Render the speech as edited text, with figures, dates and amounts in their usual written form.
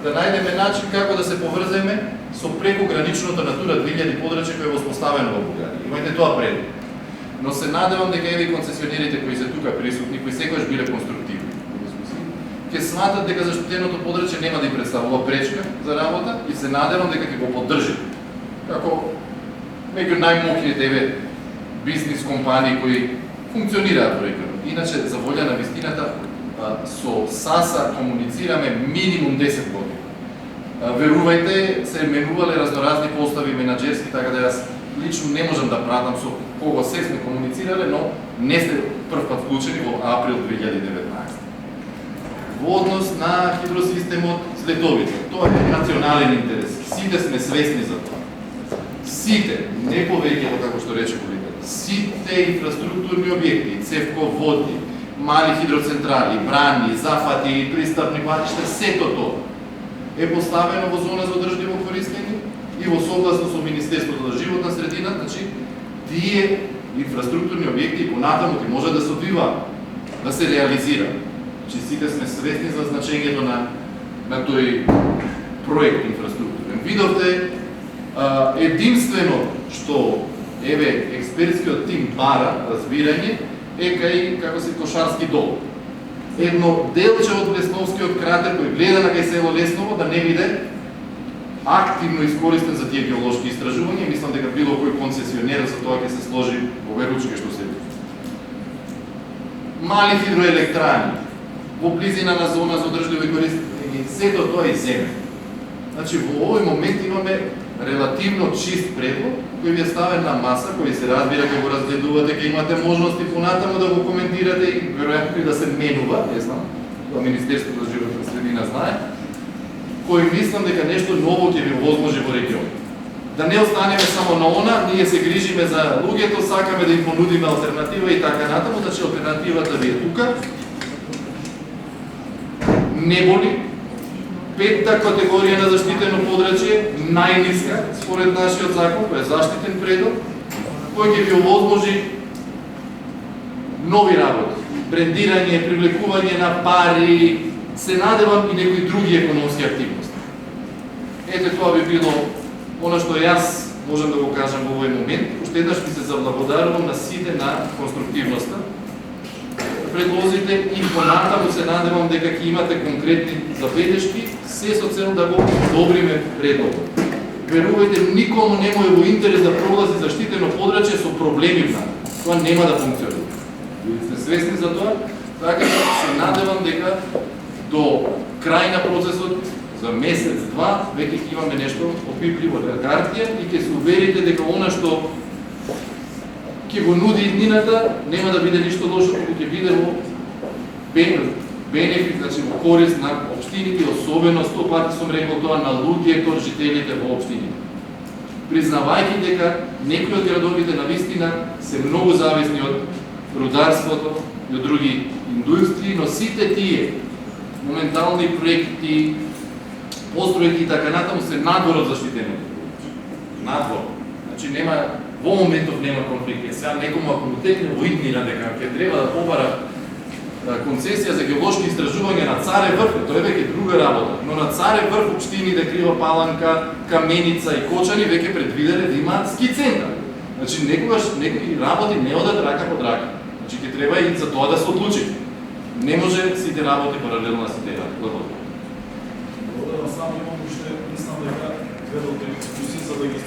да најдеме начин како да се поврземе со прекограничното Натура 2000 подрачје кој е воспоставено во Бугарија. Имајте тоа пред. Но се надевам дека еве концесионерите кои се тука присутни, кои секогаш биле конструктивни, ќе сватат дека заштитеното подрачје нема да им представува пречка за работа и се надевам дека ќе го поддржи. Како меѓу најмокрите бизнис компании кои функционираат во регионот. Иначе, за волја на вистината, со САСА комуницираме минимум 10 години. Верувајте, се менувале разноразни постави менаџерски, така да јас лично не можам да пратам со кого се сме комуницирале, но не сте прв пат вклучени во април 2019. Во однос на хидросистемот следовите, тоа е национален интерес. Сите сме свесни за тоа. Сите, не повеќето како што рече колегата, сите инфраструктурни објекти, цевководи, мали хидроцентрали, брани, зафати, пристапни патишта, сето тоа е поставено во зона за одржливо користење и во согласно со Министерството за животна средина, значи тие инфраструктурни објекти понатаму ти може да се одвива, да се реализира. Значи сите сме свесни за значењето на тој проект инфраструктурен. Видовте единствено што еве експертскиот тим бара разбирање е кај како се Кошарски дол. Едно делче од Лесновскиот кратер кој гледа на кај село Лесново да не биде активно искористен за тие геолошки истражувања. Мислам дека било кој концесионер за тоа ќе се сложи ове ручки што се види. Мали хидроелектрани во близина на зона за одржливо користење, сето тоа е земја. Значи во овој момент имаме релативно чист предлог кој ви е ставен на маса, кој се разбира кога го разгледувате, ќе имате можности понатаму да го коментирате и веројатно и да се менува, не знам, тоа Министерството за животна средина знае, кој мислам дека нешто ново ќе ви возможи во регионот. Да не останеме само на она, ние се грижиме за луѓето, сакаме да им понудиме алтернатива и така натаму, значи алтернативата ви е тука. Не боли. Петта категорија на заштитено подрачје, најниска според нашиот закон, кој е заштитен предлог, кој ќе ви овозможи нови работи, брендирање, привлекување на пари, се надевам и некои други економски активности. Ете тоа би било она што јас можам да го кажам во овој момент. Уште еднаш ви се заблагодарувам на сите на конструктивноста. Предлозите и понатаму се надевам дека ќе имате конкретни забелешки, се со цел да го одобриме предлогот. Верувајте, никому не му е во интерес да прогласи заштитено подрачје со проблеми внатре. Тоа нема да функционира. Вие сте свесни за тоа, така да се надевам дека до крај на процесот, за месец-два, веќе ќе имаме нешто опипливо на хартија и ќе се уверите дека она што ќе го нуди иднината, нема да биде ништо лошо, туку ќе биде во бенефит, значи во корист на општините, особено 100 пати сум рекол тоа на луѓето, жителите во општините. Признавајќи дека некои од градовите на вистина се многу зависни од рударството и од други индустрии, но сите тие моментални проекти, постројки и така натаму се надвор од заштитеното. Надвор. Значи нема во моментов нема конфликт. Сега некому ако му текне во иднина дека ќе треба да побара концесија за геолошки истражувања на Царе Врв, тоа е веќе друга работа. Но на Царе Врв општини да Крива Паланка, Каменица и Кочани веќе предвиделе да имаат ски центар. Значи некогаш некои работи не одат рака под рака. Значи ќе треба и за тоа да се одлучи. Не може сите работи паралелно да се делат. Благодарам. Само имам уште, мислам дека две до три дискусии за да ги